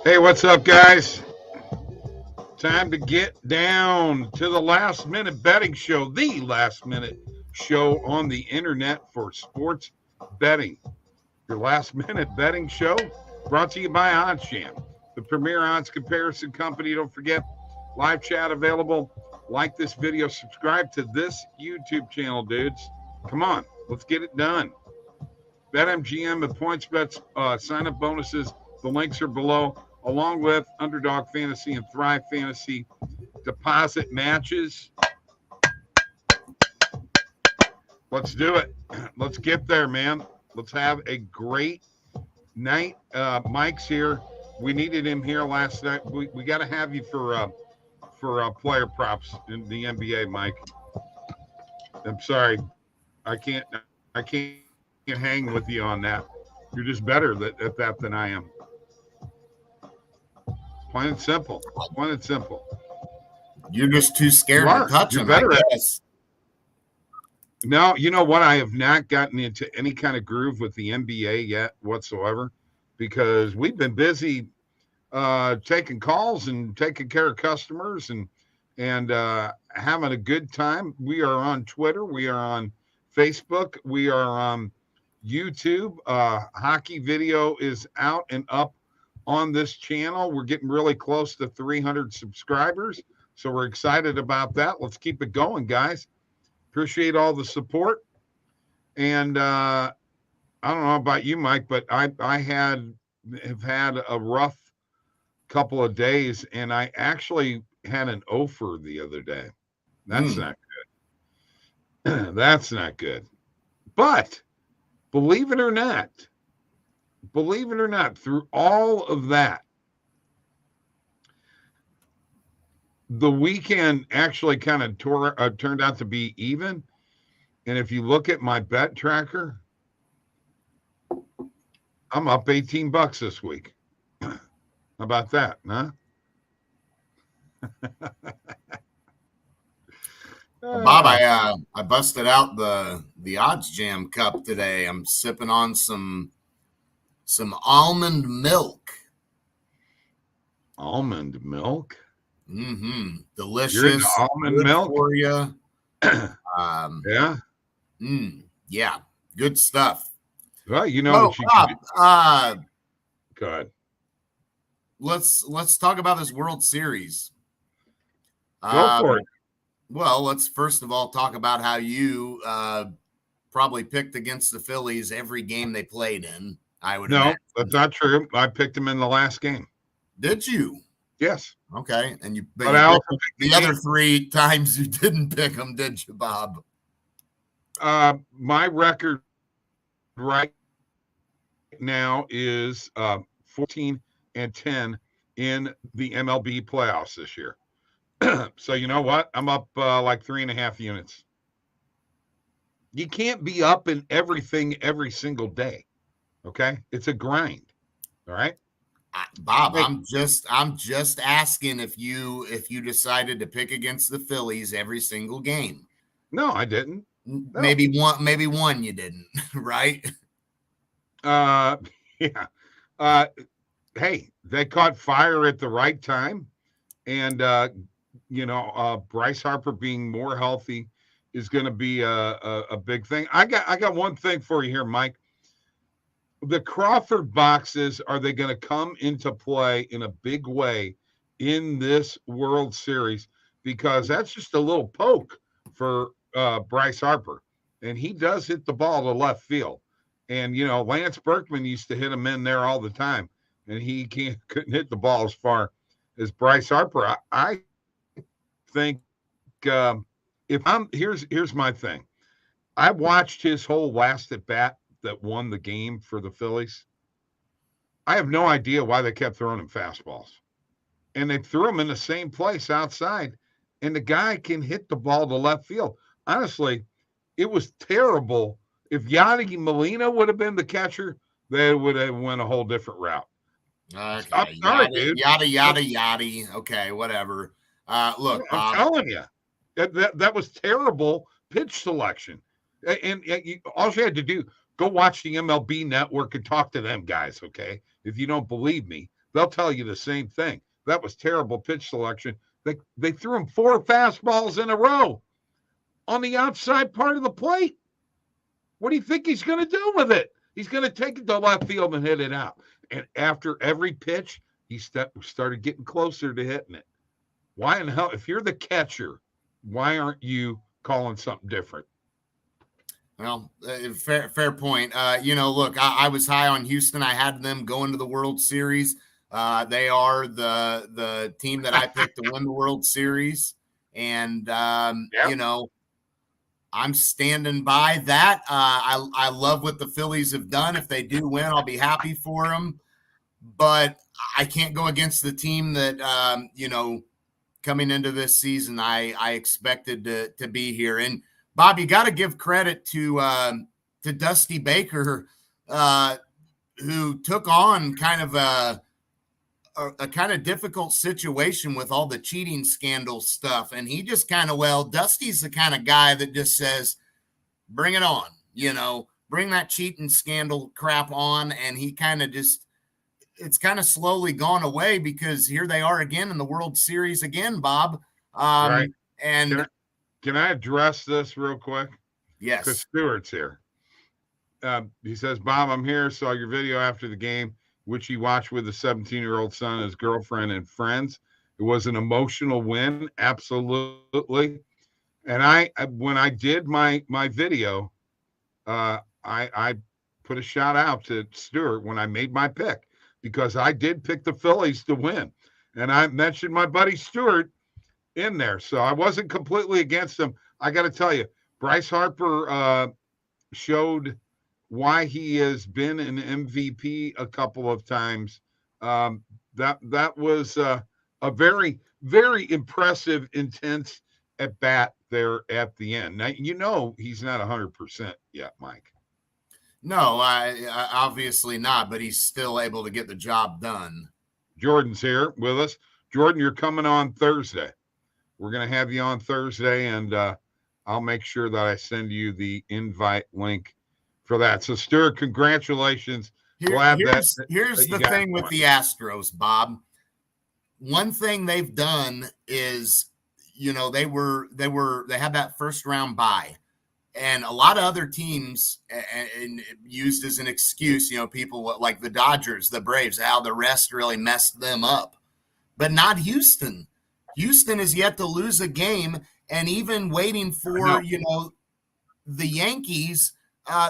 Hey, what's up, guys? Time to get down to the last minute betting show, the last minute show on the internet for sports betting. Your last minute betting show brought to you by OddsJam, the premier odds comparison company. Don't forget, live chat available. Like this video, subscribe to this YouTube channel, dudes. Come on, let's get it done. BetMGM with points bets, sign up bonuses. The links are below, along with Underdog Fantasy and Thrive Fantasy deposit matches. Let's do it. Let's get there, man. Let's have a great night. Mike's here. We needed him here last night. We got to have you for player props in the NBA, Mike. I'm sorry, I can't hang with you on that. You're just better at that than I am. Plain and simple. Plain and simple. You're just too scared to touch them, I guess. No, you know what? I have not gotten into any kind of groove with the NBA yet whatsoever because we've been busy taking calls and taking care of customers and having a good time. We are on Twitter. We are on Facebook. We are on YouTube. Hockey video is out and up on this channel. We're getting really close to 300 subscribers, so we're excited about that. Let's keep it going, guys. Appreciate all the support. And I don't know about you, Mike, but I have had a rough couple of days, and I actually had an offer the other day. That's not good. That's not good. But believe it or not, through all of that, the weekend actually kind of turned out to be even. And if you look at my bet tracker, I'm up $18 this week. How about that, huh? Bob, I busted out the OddsJam cup today. I'm sipping on some almond milk. Almond milk? Mm-hmm. Delicious. You're into almond milk for you. Yeah. Yeah. Good stuff. Well, you know what you can do. Go ahead. Let's talk about this World Series. Go for it. Well, let's first of all talk about how you probably picked against the Phillies every game they played in. I would imagine. That's not true. I picked them in the last game. Did you? Yes. Okay. And you but I also the other 3 times you didn't pick them, did you, Bob? My record right now is 14-10 in the MLB playoffs this year. So you know what? I'm up like 3.5 units. You can't be up in everything every single day. Okay, it's a grind. All right, Bob. I'm just asking if you decided to pick against the Phillies every single game. No, I didn't. No. Maybe one you didn't, right? Yeah. Hey, they caught fire at the right time, and Bryce Harper being more healthy is going to be a big thing. I got one thing for you here, Mike. The Crawford boxes, are they going to come into play in a big way in this World Series? Because that's just a little poke for Bryce Harper. And he does hit the ball to left field. And, Lance Berkman used to hit him in there all the time. And he couldn't hit the ball as far as Bryce Harper. I think here's my thing. I watched his whole last at bat that won the game for the Phillies. I have no idea why they kept throwing him fastballs. And they threw him in the same place outside, and the guy can hit the ball to left field. Honestly, it was terrible. If Yadier Molina would have been the catcher, they would have went a whole different route. Okay. I'm sorry, dude. Yada. Okay, whatever. Look, I'm telling you, that was terrible pitch selection. And all you had to do, go watch the MLB Network and talk to them guys, okay? If you don't believe me, they'll tell you the same thing. That was terrible pitch selection. They threw him 4 fastballs in a row on the outside part of the plate. What do you think he's going to do with it? He's going to take it to left field and hit it out. And after every pitch, he started getting closer to hitting it. Why in hell, if you're the catcher, why aren't you calling something different? Well, fair point. Look, I was high on Houston. I had them going to the World Series. They are the team that I picked to win the World Series. And, I'm standing by that. I love what the Phillies have done. If they do win, I'll be happy for them. But I can't go against the team that, coming into this season, I expected to be here. And, Bob, you got to give credit to Dusty Baker, who took on kind of a kind of difficult situation with all the cheating scandal stuff. And he just kind of, Dusty's the kind of guy that just says, bring it on, bring that cheating scandal crap on. And he kind of it's kind of slowly gone away because here they are again in the World Series again, Bob. Right. And can I address this real quick? Yes. Because Stewart's here. He says, Bob, I'm here. Saw your video after the game, which he watched with his 17-year-old son, his girlfriend, and friends. It was an emotional win. Absolutely. And when I did my video, I put a shout out to Stewart when I made my pick, because I did pick the Phillies to win. And I mentioned my buddy Stewart in there. So I wasn't completely against him. I got to tell you, Bryce Harper showed why he has been an MVP a couple of times. That was a very, very impressive, intense at bat there at the end. Now, he's not 100% yet, Mike. No, I obviously not, but he's still able to get the job done. Jordan's here with us. Jordan, you're coming on Thursday. We're going to have you on Thursday, and I'll make sure that I send you the invite link for that. So, Stuart, congratulations. Here's the thing with the Astros, Bob. One thing they've done is, they had that first round bye. And a lot of other teams and used as an excuse, people like the Dodgers, the Braves, how the rest really messed them up. But not Houston. Houston is yet to lose a game. And even waiting for, the Yankees,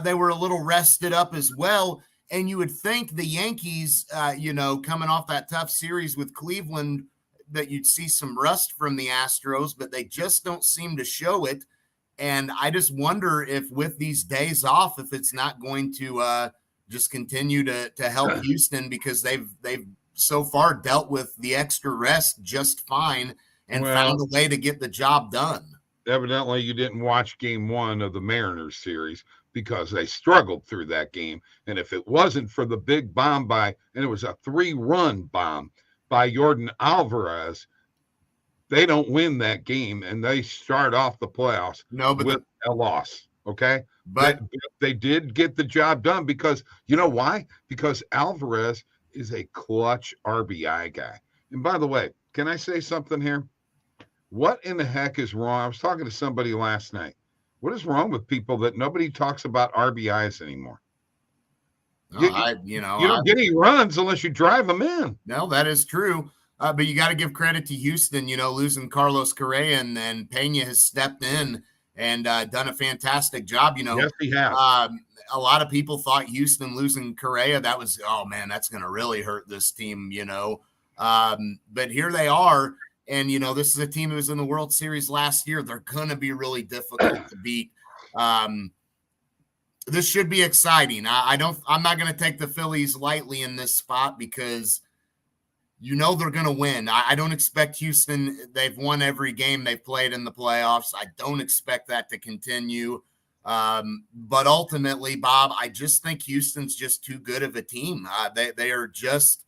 they were a little rested up as well. And you would think the Yankees, coming off that tough series with Cleveland, that you'd see some rust from the Astros, but they just don't seem to show it. And I just wonder if with these days off, if it's not going to just continue to help Houston, because they've so far dealt with the extra rest just fine and found a way to get the job done. Evidently, you didn't watch game 1 of the Mariners series, because they struggled through that game. And if it wasn't for the big bomb and it was a 3-run bomb by Yordan Alvarez, they don't win that game, and they start off the playoffs with a loss, okay? But they did get the job done because, you know why? Because Alvarez is a clutch RBI guy. And by the way, can I say something here? What in the heck is wrong? I was talking to somebody last night. What is wrong with people that nobody talks about RBIs anymore? No, you don't get any runs unless you drive them in. No, that is true. But you got to give credit to Houston, losing Carlos Correa, and Pena has stepped in and done a fantastic job. Yes, he has. A lot of people thought Houston losing Correa, that was, oh man, that's going to really hurt this team, But here they are. And, this is a team who was in the World Series last year. They're going to be really difficult to beat. This should be exciting. I'm not going to take the Phillies lightly in this spot, because they're going to win. I don't expect Houston. They've won every game they've played in the playoffs. I don't expect that to continue. But ultimately, Bob, I just think Houston's just too good of a team. They are just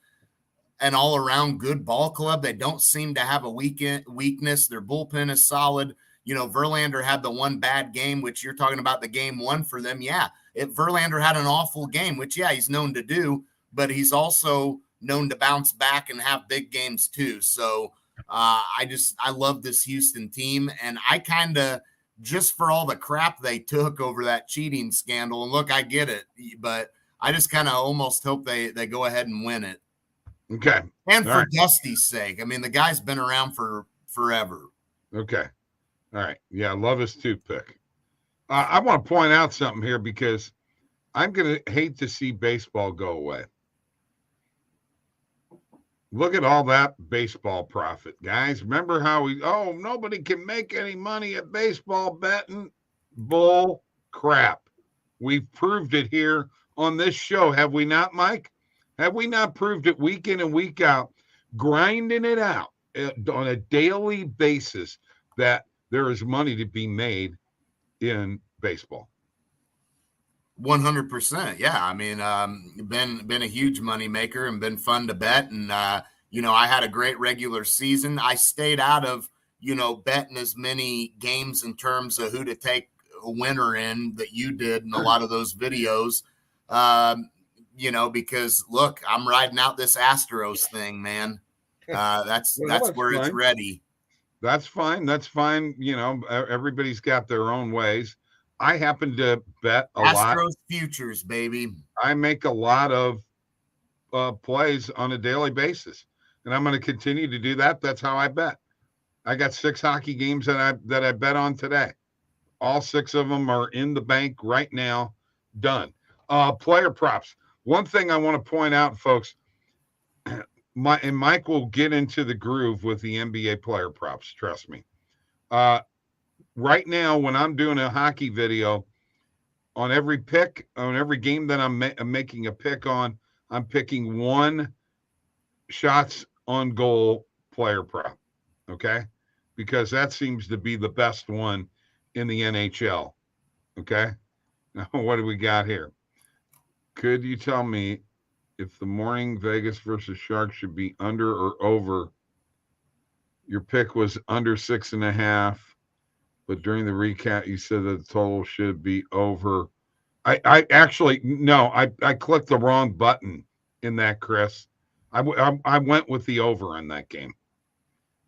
an all-around good ball club. They don't seem to have a weakness. Their bullpen is solid. Verlander had the one bad game, which you're talking about the game 1 for them. Yeah, if Verlander had an awful game, which, he's known to do, but he's also known to bounce back and have big games too. So I love this Houston team, and I kind of, just for all the crap they took over that cheating scandal, and look, I get it, but I just kind of almost hope they go ahead and win it. Okay. And for Dusty's sake. I mean, the guy's been around for forever. Okay. All right. Yeah, love his toothpick. I want to point out something here because I'm going to hate to see baseball go away. Look at all that baseball profit, guys. Remember how nobody can make any money at baseball betting? Bull crap. We've proved it here on this show, have we not, Mike? Have we not proved it week in and week out, grinding it out on a daily basis that there is money to be made in baseball? 100%. Yeah. I mean, been a huge money maker and been fun to bet. And, I had a great regular season. I stayed out of, betting as many games in terms of who to take a winner in that you did in a lot of those videos, because look, I'm riding out this Astros thing, man. That's where fine. It's ready. That's fine. That's fine. Everybody's got their own ways. I happen to bet a lot. Astros futures, baby. I make a lot of plays on a daily basis, and I'm going to continue to do that. That's how I bet. I got 6 hockey games that I bet on today. All 6 of them are in the bank right now. Done. Player props. One thing I want to point out, folks, Mike will get into the groove with the NBA player props. Trust me. Right now, when I'm doing a hockey video, on every pick, on every game that I'm making a pick on, I'm picking 1 shots on goal player prop. Okay? Because that seems to be the best one in the NHL. Okay? Now, what do we got here? Could you tell me if the morning Vegas versus Sharks should be under or over? Your pick was under 6.5, but during the recap, you said that the total should be over. I actually, no, I clicked the wrong button in that, Chris. I went with the over in that game.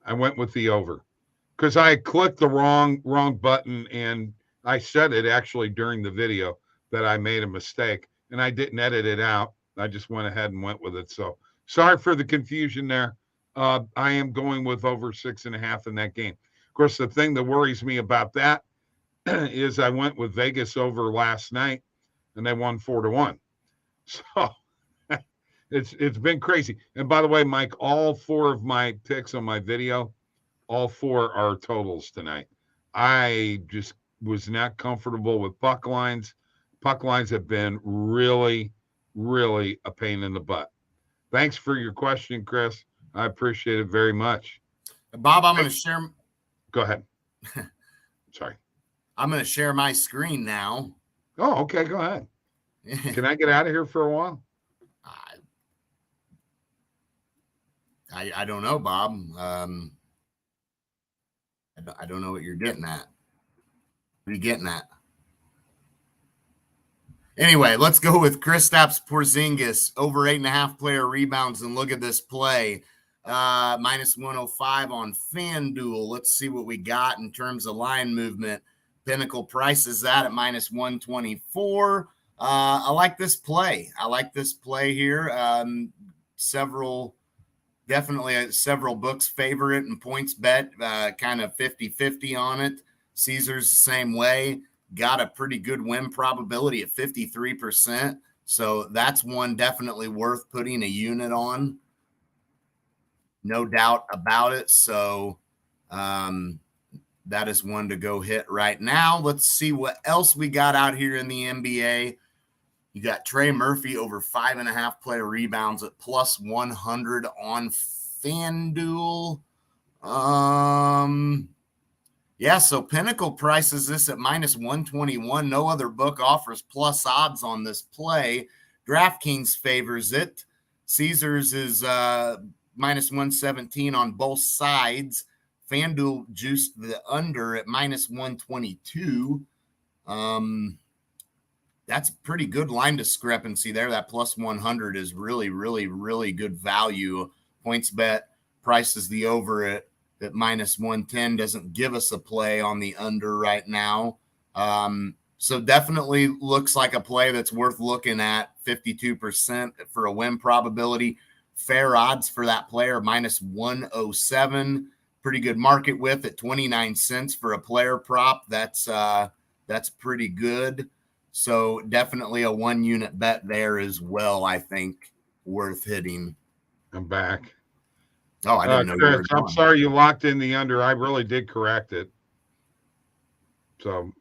I went with the over because I clicked the wrong button, and I said it actually during the video that I made a mistake, and I didn't edit it out. I just went ahead and went with it. So sorry for the confusion there. I am going with over 6.5 in that game. Of course, the thing that worries me about that is I went with Vegas over last night, and they won 4-1. So it's been crazy. And by the way, Mike, all 4 of my picks on my video, all 4 are totals tonight. I just was not comfortable with puck lines. Puck lines have been really, really a pain in the butt. Thanks for your question, Chris. I appreciate it very much. Bob, I'm going to share. Go ahead. Sorry. I'm going to share my screen now. Oh, okay. Go ahead. Can I get out of here for a while? I don't know, Bob. I don't know what you're getting at. What are you getting at? Anyway, let's go with Kristaps Porzingis over 8.5 player rebounds, and look at this play. Minus 105 on FanDuel. Let's see what we got in terms of line movement. Pinnacle prices that at minus 124. I like this play. Here. Several books favor it, and points bet kind of 50-50 on it. Caesars the same way. Got a pretty good win probability at 53%. So that's one definitely worth putting a unit on. No doubt about it. So that is one to go hit right now. Let's see what else we got out here in the NBA. You got Trey Murphy over 5.5 player rebounds at plus 100 on FanDuel. Yeah, so Pinnacle prices this at minus 121. No other book offers plus odds on this play. DraftKings favors it. Caesars is minus 117 on both sides. FanDuel juiced the under at minus 122. that's pretty good line discrepancy there. That plus 100 is really, really, really good value. PointsBet prices the over at minus 110, doesn't give us a play on the under right now. So definitely looks like a play that's worth looking at. 52% for a win probability. Fair odds for that player, minus 107. Pretty good market width at 29 cents for a player prop. That's pretty good. So definitely a 1-unit bet there as well, I think, worth hitting. I'm back. Oh, I didn't know Chris, you were gone. I'm sorry you locked in the under. I really did correct it. So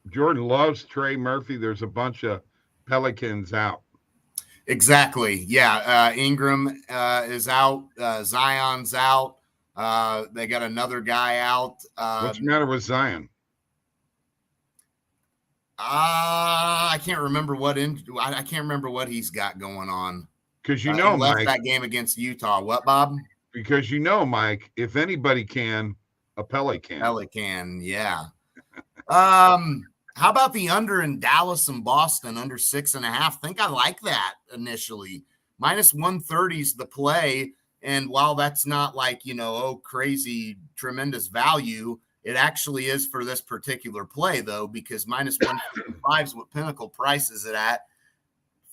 Jordan loves Trey Murphy. There's a bunch of Pelicans out. Exactly. Yeah. Ingram is out. Zion's out. They got another guy out. What's the matter with Zion? I can't remember what I can't remember what he's got going on. Because he left Mike, that game against Utah. What, Bob? Because Mike, if anybody can, a Pele can. Pele can, yeah. How about the under in Dallas and Boston, under 6.5? I think I like that initially. Minus 130 is the play. And while that's not like, crazy, tremendous value, it actually is for this particular play, though, because minus 155 is what Pinnacle prices it at.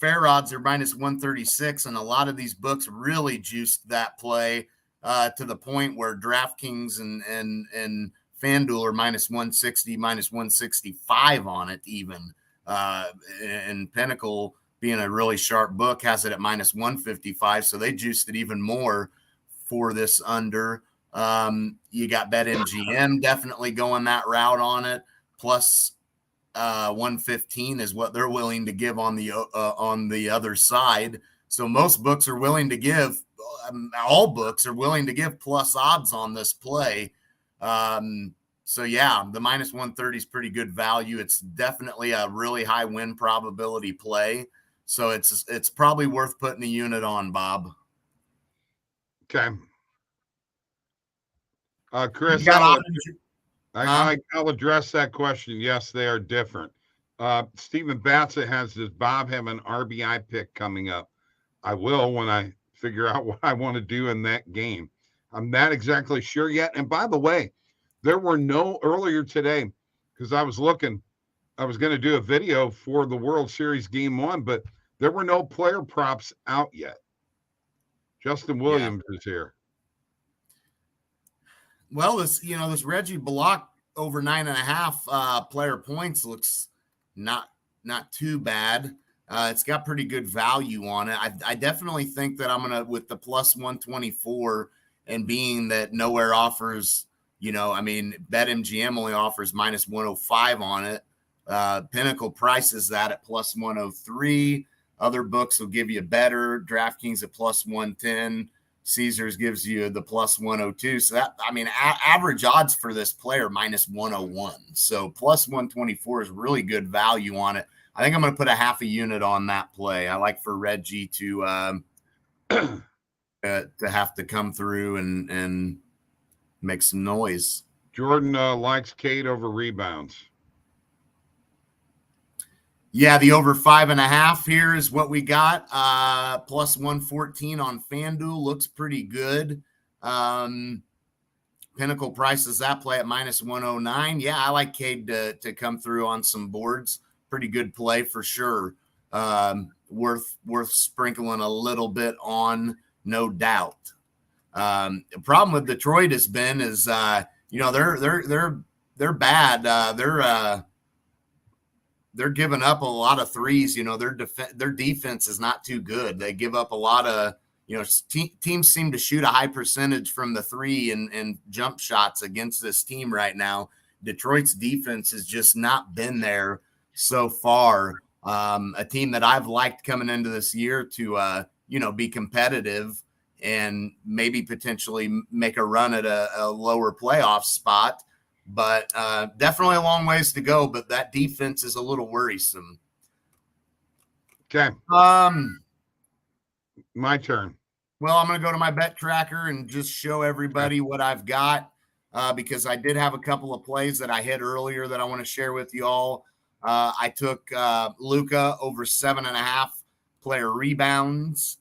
Fair odds are minus 136, and a lot of these books really juiced that play to the point where DraftKings and FanDuel are minus 160, minus 165 on it even. And Pinnacle, being a really sharp book, has it at minus 155, so they juiced it even more for this under. You got BetMGM definitely going that route on it. Plus 115 is what they're willing to give on the other side. So most books are willing to give, all books are willing to give plus odds on this play. So yeah, the minus 130 is pretty good value. It's definitely a really high win probability play. So it's probably worth putting a unit on, Bob. Okay. Chris, I'll address that question. Yes, they are different. Stephen Bassett has this Bob have an RBI pick coming up. I will when I figure out what I want to do in that game. I'm not exactly sure yet. And by the way, there were no earlier today because I was going to do a video for the World Series Game 1, but there were no player props out yet. Justin Williams is here. Well, this Reggie Block over 9.5 player points looks not too bad. It's got pretty good value on it. I definitely think that I'm gonna, with the plus 124, and being that nowhere offers, BetMGM only offers minus 105 on it. Pinnacle prices that at plus 103. Other books will give you better. DraftKings at plus 110. Caesars gives you the plus 102. So that, average odds for this player minus 101. So plus 124 is really good value on it. I think I'm going to put a half a unit on that play. I like for Reggie to have to come through and make some noise. Jordan likes Cade over rebounds. Yeah, the over 5.5 here is what we got. Plus 114 on FanDuel looks pretty good. Pinnacle prices that play at minus 109. Yeah, I like Cade to come through on some boards. Pretty good play for sure. Worth sprinkling a little bit on, no doubt. The problem with Detroit has been is they're bad. They're giving up a lot of threes. Their defense is not too good. They give up a lot of, teams seem to shoot a high percentage from the three and jump shots against this team right now. Detroit's defense has just not been there so far. A team that I've liked coming into this year to, be competitive and maybe potentially make a run at a lower playoff spot. But definitely a long ways to go. But that defense is a little worrisome. Okay. My turn. Well, I'm going to go to my bet tracker and just show everybody what I've got because I did have a couple of plays that I hit earlier that I want to share with you all. I took Luka over 7.5 player rebounds.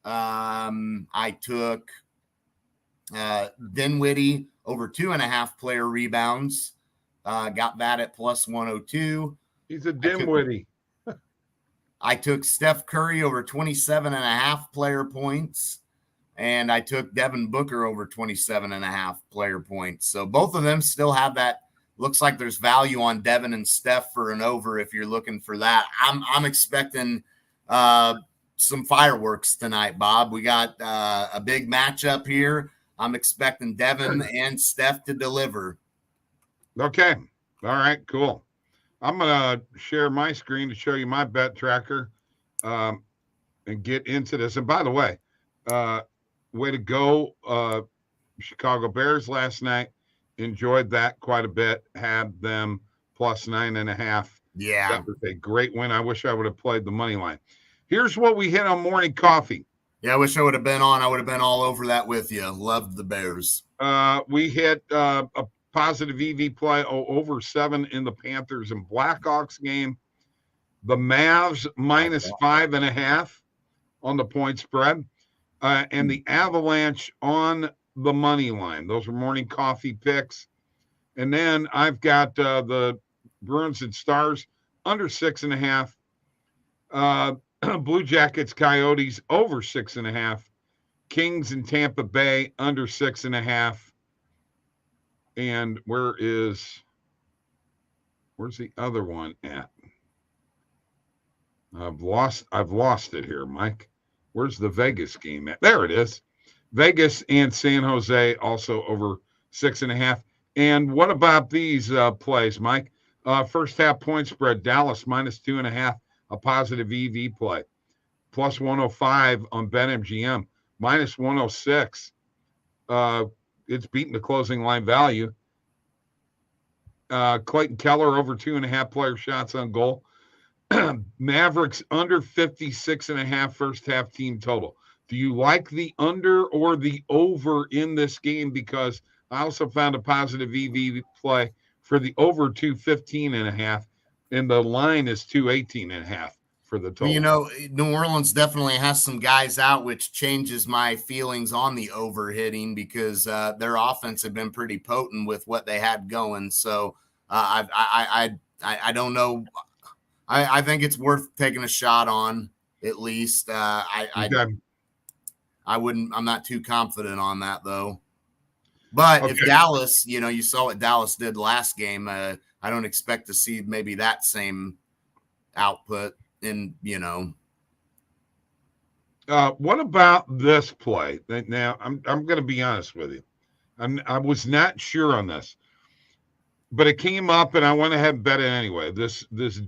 I took Dinwiddie over 2.5 player rebounds. Got that at plus 102. He's a dimwitty. I took Steph Curry over 27.5 player points. And I took Devin Booker over 27.5 player points. So both of them still have that. Looks like there's value on Devin and Steph for an over if you're looking for that. I'm expecting some fireworks tonight, Bob. We got a big matchup here. I'm expecting Devin and Steph to deliver. Okay. All right, cool. I'm going to share my screen to show you my bet tracker and get into this. And by the way, way to go, Chicago Bears last night. Enjoyed that quite a bit. Had them plus 9.5. Yeah. That was a great win. I wish I would have played the money line. Here's what we hit on morning coffee. Yeah, I wish I would have been on. I would have been all over that with you. Loved the Bears. We hit a positive EV play over 7 in the Panthers and Blackhawks game. The Mavs minus 5.5 on the point spread. And the Avalanche on the money line. Those were morning coffee picks. And then I've got the Bruins and Stars under 6.5. Blue Jackets, Coyotes over 6.5. Kings and Tampa Bay under 6.5. And where's the other one at? I've lost it here, Mike. Where's the Vegas game at? There it is. Vegas and San Jose also over 6.5. And what about these plays, Mike? First half point spread, Dallas minus 2.5, a positive EV play. Plus 105 on BetMGM, minus 106. It's beating the closing line value. Clayton Keller over 2.5 player shots on goal. Mavericks under 56.5 first half team total. Do you like the under or the over in this game? Because I also found a positive EV play for the over 215.5, and the line is 218.5 for the total. You know, New Orleans definitely has some guys out, which changes my feelings on the over hitting because their offense had been pretty potent with what they had going. So I don't know. I think it's worth taking a shot on at least. I'm not too confident on that though. But if Dallas, you saw what Dallas did last game. I don't expect to see maybe that same output what about this play? Now I'm going to be honest with you. I was not sure on this, but it came up and I went ahead and bet it anyway. This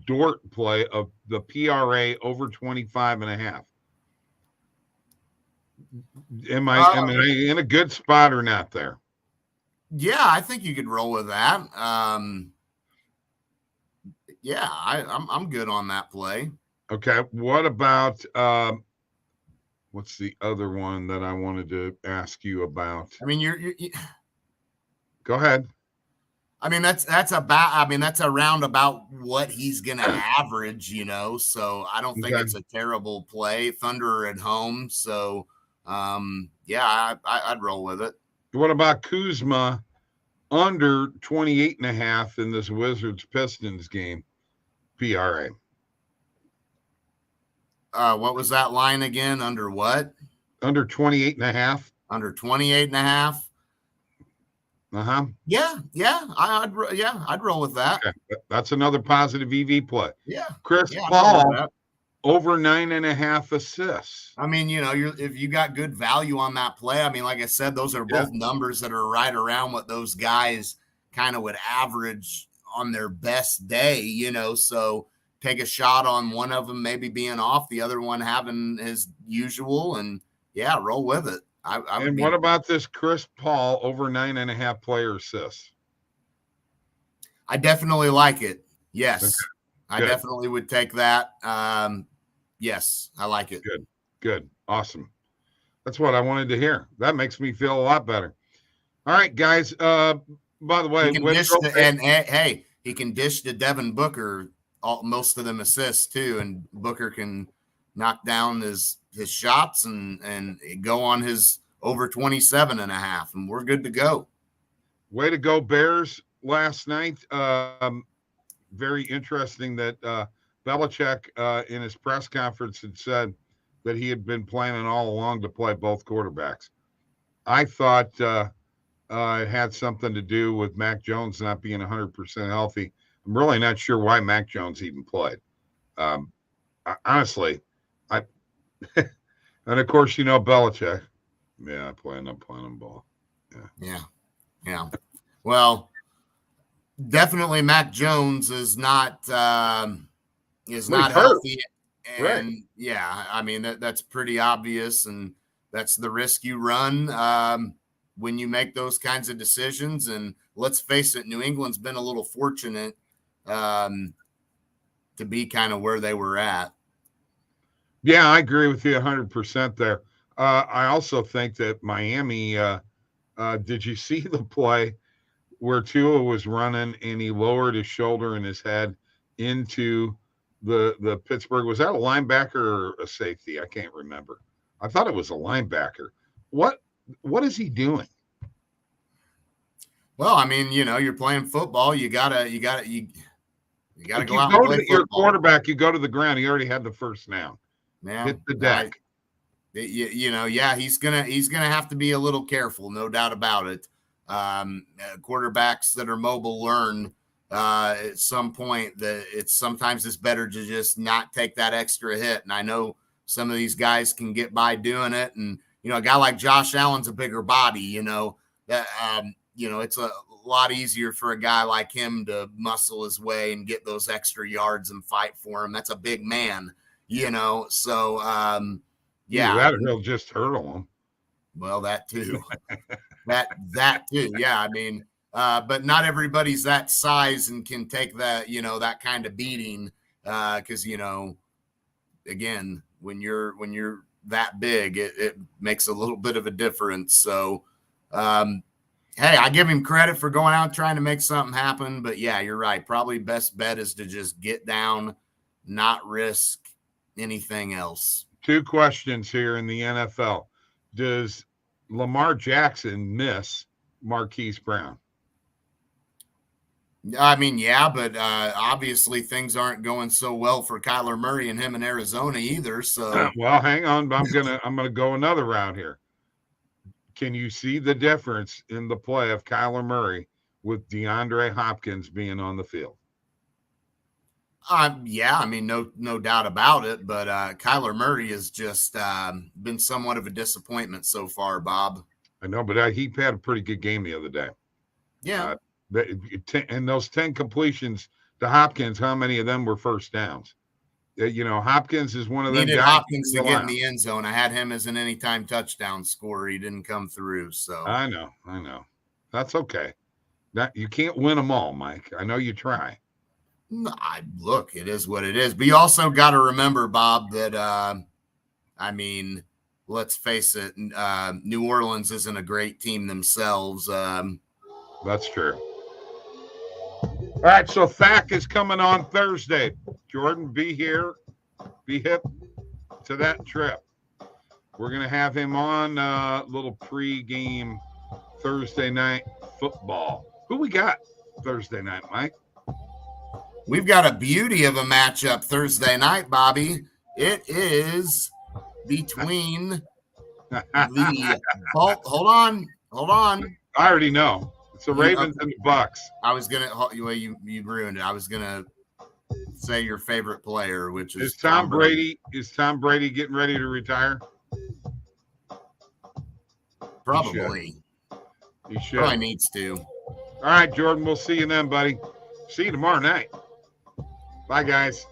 Dort play of the PRA over 25.5. Am I in a good spot or not there? Yeah, I think you could roll with that. Yeah, I'm good on that play. Okay. What about what's the other one that I wanted to ask you about? I mean, go ahead. I mean, that's around about what he's gonna average, So I don't think it's a terrible play. Thunder at home, so yeah, I'd roll with it. What about Kuzma under 28.5 in this Wizards Pistons game? PRA. What was that line again? Under what? Under 28.5. Under 28.5. Yeah. I'd roll with that. Okay. That's another positive EV play. Yeah. Chris Paul over 9.5 assists. I mean, if you got good value on that play, I mean, like I said, those are both numbers that are right around what those guys kind of would average on their best day, so take a shot on one of them maybe being off, the other one having his usual, and roll with it. What about this Chris Paul over 9.5 player assists? I definitely like it. Yes. Okay. I Good. Definitely would take that. Yes, I like it. Good. Awesome. That's what I wanted to hear. That makes me feel a lot better. All right, guys. By the way, he can dish to Devin Booker most of them assists too, and Booker can knock down his shots and go on his over 27.5, and we're good to go. Way to go, Bears last night. Very interesting that Belichick in his press conference had said that he had been planning all along to play both quarterbacks. I thought it had something to do with Mac Jones not being 100% healthy. I'm really not sure why Mac Jones even played. Honestly, and of course, Belichick. Yeah, I'm playing ball. Yeah. Well, definitely Mac Jones is not healthy. And right. Yeah, I mean, that's pretty obvious, and that's the risk you run when you make those kinds of decisions. And let's face it, New England's been a little fortunate to be kind of where they were at. Yeah, I agree with you 100% there. I also think that Miami, did you see the play where Tua was running and he lowered his shoulder and his head into the Pittsburgh? Was that a linebacker or a safety? I can't remember. I thought it was a linebacker. What is he doing? Well, I mean, you're playing football. You gotta go out and play football. Your quarterback, you go to the ground. He already had the first down. Yeah, hit the deck. He's gonna have to be a little careful, no doubt about it. Quarterbacks that are mobile learn at some point that sometimes it's better to just not take that extra hit. And I know some of these guys can get by doing it. And, a guy like Josh Allen's a bigger body, that, it's a lot easier for a guy like him to muscle his way and get those extra yards and fight for him. That's a big man, so, yeah. That he'll just hurdle him. Well, that too. that too. Yeah. I mean, but not everybody's that size and can take that, that kind of beating. Cause again, when you're that big, it makes a little bit of a difference. So, hey, I give him credit for going out trying to make something happen, but yeah, you're right. Probably best bet is to just get down, not risk anything else. 2 questions here in the NFL. Does Lamar Jackson miss Marquise Brown? I mean, yeah, but obviously things aren't going so well for Kyler Murray and him in Arizona either. So, well, hang on, I'm gonna go another round here. Can you see the difference in the play of Kyler Murray with DeAndre Hopkins being on the field? Yeah, I mean, no doubt about it. But Kyler Murray has just been somewhat of a disappointment so far, Bob. I know, but he had a pretty good game the other day. Yeah. And those 10 completions to Hopkins, how many of them were first downs? Hopkins is one of them guys. Needed Hopkins to get in the end zone. I had him as an anytime touchdown scorer. He didn't come through. So I know. That's okay. You can't win them all, Mike. I know you try. Look, it is what it is. But you also got to remember, Bob, that I mean, let's face it, New Orleans isn't a great team themselves. That's true. All right, so Thack is coming on Thursday. Jordan, be here. Be hip to that trip. We're going to have him on a little pre-game Thursday night football. Who we got Thursday night, Mike? We've got a beauty of a matchup Thursday night, Bobby. It is between the hold on. I already know. It's the Ravens and the Bucks. I was gonna you ruined it. I was gonna say your favorite player, which is Tom Brady. Is Tom Brady getting ready to retire? Probably. He should. Probably needs to. All right, Jordan. We'll see you then, buddy. See you tomorrow night. Bye, guys.